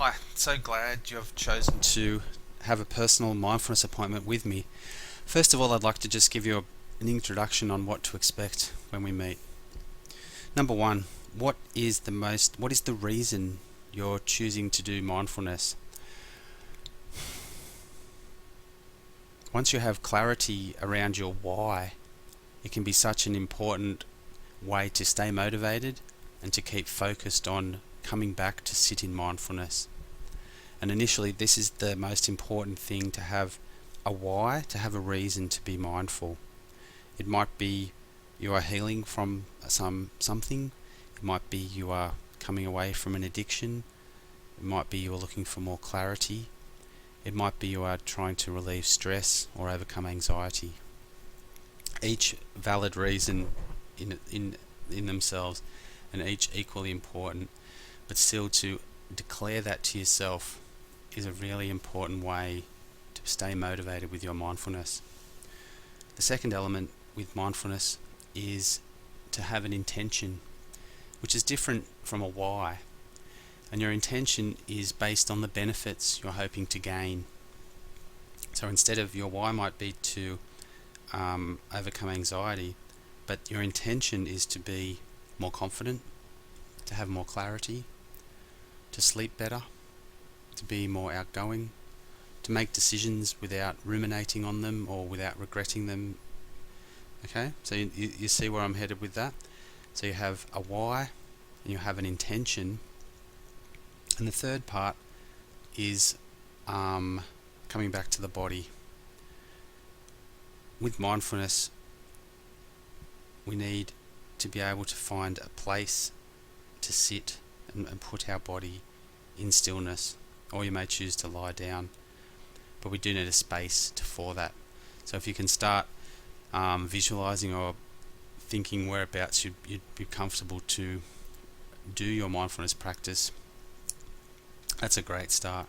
Hi, so glad you've chosen to have a personal mindfulness appointment with me. First of all, I'd like to just give you an introduction on what to expect when we meet. Number one, what is the reason you're choosing to do mindfulness? Once you have clarity around your why, it can be such an important way to stay motivated and to keep focused on coming back to sit in mindfulness. And initially, this is the most important thing, to have a why, to have a reason to be mindful. It might be you are healing from something. It might be you are coming away from an addiction. It might be you are looking for more clarity. It might be you are trying to relieve stress or overcome anxiety. Each valid reason in themselves, and each equally important, but still to declare that to yourself is a really important way to stay motivated with your mindfulness. The second element with mindfulness is to have an intention, which is different from a why. And your intention is based on the benefits you're hoping to gain. So instead of, your why might be to overcome anxiety, but your intention is to be more confident, to have more clarity, to sleep better, to be more outgoing, to make decisions without ruminating on them or without regretting them. Okay, so you see where I'm headed with that. So you have a why and you have an intention. And the third part is coming back to the body. With mindfulness, we need to be able to find a place to sit and put our body in stillness, or you may choose to lie down, but we do need a space for that. So if you can start visualizing or thinking whereabouts you'd be comfortable to do your mindfulness practice, that's a great start.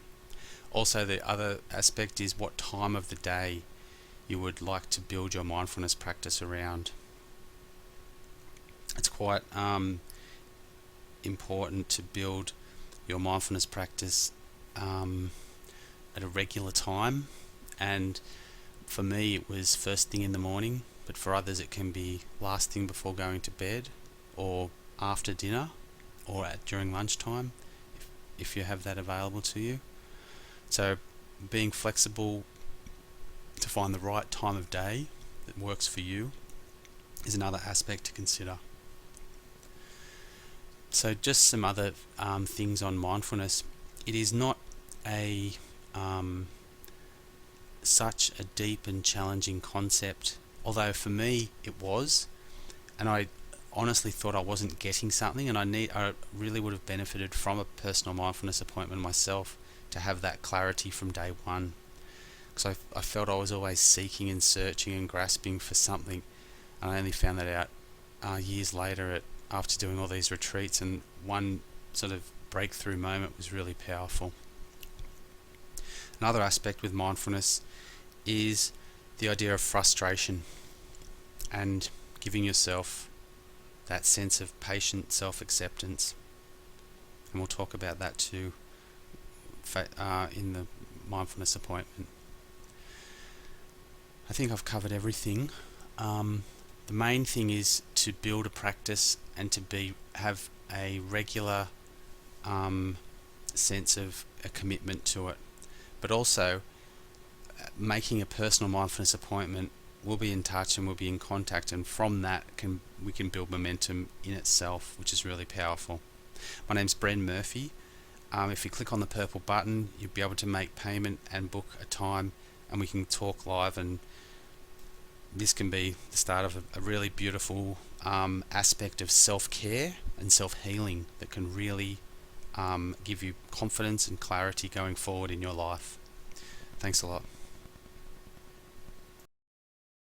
Also, the other aspect is what time of the day you would like to build your mindfulness practice around. It's quite important to build your mindfulness practice at a regular time, and for me it was first thing in the morning, but for others it can be last thing before going to bed, or after dinner, or during lunchtime if you have that available to you. So being flexible to find the right time of day that works for you is another aspect to consider. So just some other things on mindfulness. It is not a such a deep and challenging concept, although for me it was, and I honestly thought I wasn't getting something, and I really would have benefited from a personal mindfulness appointment myself to have that clarity from day one, because I felt I was always seeking and searching and grasping for something, and I only found that out years later after doing all these retreats, and one sort of breakthrough moment was really powerful. Another aspect with mindfulness is the idea of frustration and giving yourself that sense of patient self-acceptance. And we'll talk about that too in the mindfulness appointment. I think I've covered everything. The main thing is to build a practice and to have a regular sense of a commitment to it. But also, making a personal mindfulness appointment, we'll be in touch and we'll be in contact, and from that we can build momentum in itself, which is really powerful. My name's Bren Murphy. If you click on the purple button, you'll be able to make payment and book a time, and we can talk live, and this can be the start of a really beautiful aspect of self-care and self-healing that can really give you confidence and clarity going forward in your life. Thanks a lot.